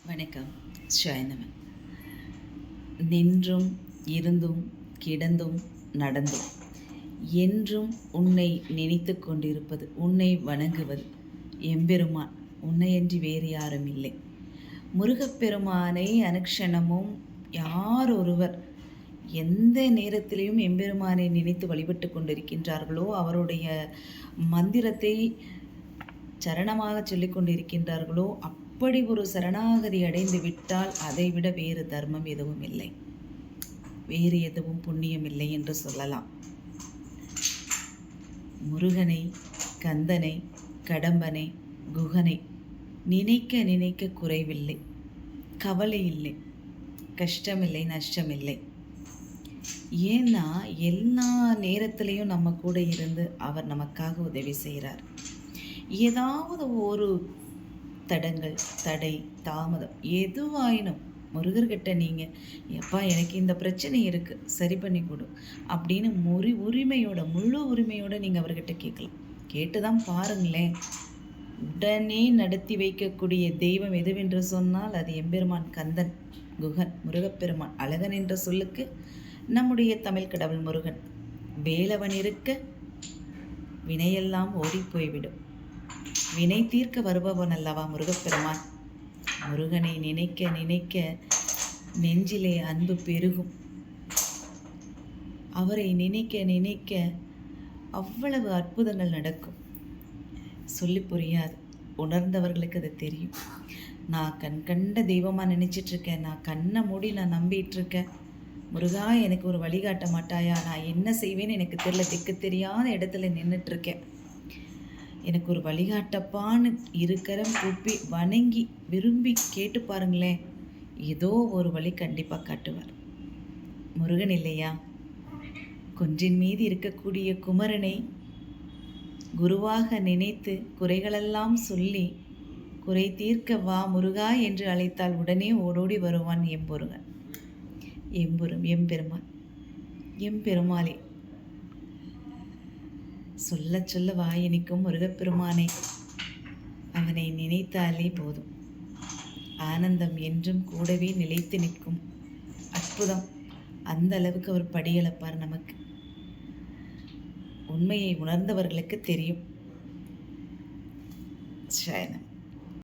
வணக்கம். ஷாயனவன். நின்றும் இருந்தும் கிடந்தும் நடந்தும் என்றும் உன்னை நினைத்து கொண்டிருப்பது, உன்னை வணங்குவது எம்பெருமான். உன்னையன்றி வேறு யாரும் இல்லை. முருகப்பெருமானை அனுக்ஷணமும் யார் ஒருவர் எந்த நேரத்திலையும் எம்பெருமானை நினைத்து வழிபட்டு கொண்டிருக்கின்றார்களோ, அவருடைய மந்திரத்தை சரணமாக சொல்லிக் கொண்டிருக்கின்றார்களோ, அப்படி ஒரு சரணாகதி அடைந்து விட்டால் அதைவிட வேறு தர்மம் எதுவும் இல்லை, வேறு எதுவும் புண்ணியம் இல்லை என்று சொல்லலாம். முருகனை, கந்தனை, கடம்பனை, குகனை நினைக்க நினைக்க குறைவில்லை, கவலை இல்லை, கஷ்டமில்லை, நஷ்டமில்லை. ஏன்னா எல்லா நேரத்திலையும் நம்ம கூட இருந்து அவர் நமக்காக உதவி செய்கிறார். ஏதாவது ஒரு தடங்கள், தடை, தாமதம் எதுவாயினும் முருகர்கிட்ட நீங்கள் எப்பா எனக்கு இந்த பிரச்சனை இருக்குது, சரி பண்ணி கொடு அப்படின்னு உரிமையோட, முழு உரிமையோடு நீங்கள் அவர்கிட்ட கேட்கலாம். கேட்டு தான் பாருங்களேன். உடனே நடத்தி வைக்கக்கூடிய தெய்வம் எதுவென்று சொன்னால் அது எம்பெருமான் கந்தன், குகன், முருகப்பெருமான். அழகன் என்ற சொல்லுக்கு நம்முடைய தமிழ் கடவுள் முருகன். வேலவன் இருக்க வினையெல்லாம் ஓடி போய்விடும். வினை தீர்க்க வருபவன் அல்லவா முருகப்பெருமான். முருகனை நினைக்க நினைக்க நெஞ்சிலே அன்பு பெருகும். அவரை நினைக்க நினைக்க அவ்வளவு அற்புதங்கள் நடக்கும். சொல்லி புரியாது. உணர்ந்தவர்களுக்கு அது தெரியும். நான் கண்ட தெய்வமாக நினச்சிட்ருக்கேன், நான் கண்ணை மூடி நான் நம்பிகிட்ருக்கேன். முருகா எனக்கு ஒரு வழிகாட்ட மாட்டாயா, நான் என்ன செய்வேன்னு எனக்கு தெரியல, திக்கு தெரியாத இடத்துல நின்றுட்டுருக்கேன், எனக்கு ஒரு வழிகாட்டப்பான்னு இருக்கரம் கூப்பி வணங்கி விரும்பி கேட்டு பாருங்களேன். ஏதோ ஒரு வழி கண்டிப்பாக காட்டுவார். முருகன் இல்லையா? குன்றின் மீது இருக்கக்கூடிய குமரனை குருவாக நினைத்து குறைகளெல்லாம் சொல்லி குறை தீர்க்க வா முருகா என்று அழைத்தால் உடனே ஓடோடி வருவான் எம்பொருகன், எம்பெருமான், எம்பெருமாளே. சொல்ல சொல்ல வாயினிக்கும் முருகப்பெருமானை. அவனை நினைத்தாலே போதும். ஆனந்தம் என்றும் கூடவே நிலைத்து நிற்கும். அற்புதம். அந்த அளவுக்கு அவர் படியளப்பார் நமக்கு. உண்மையை உணர்ந்தவர்களுக்கு தெரியும். சயனம்.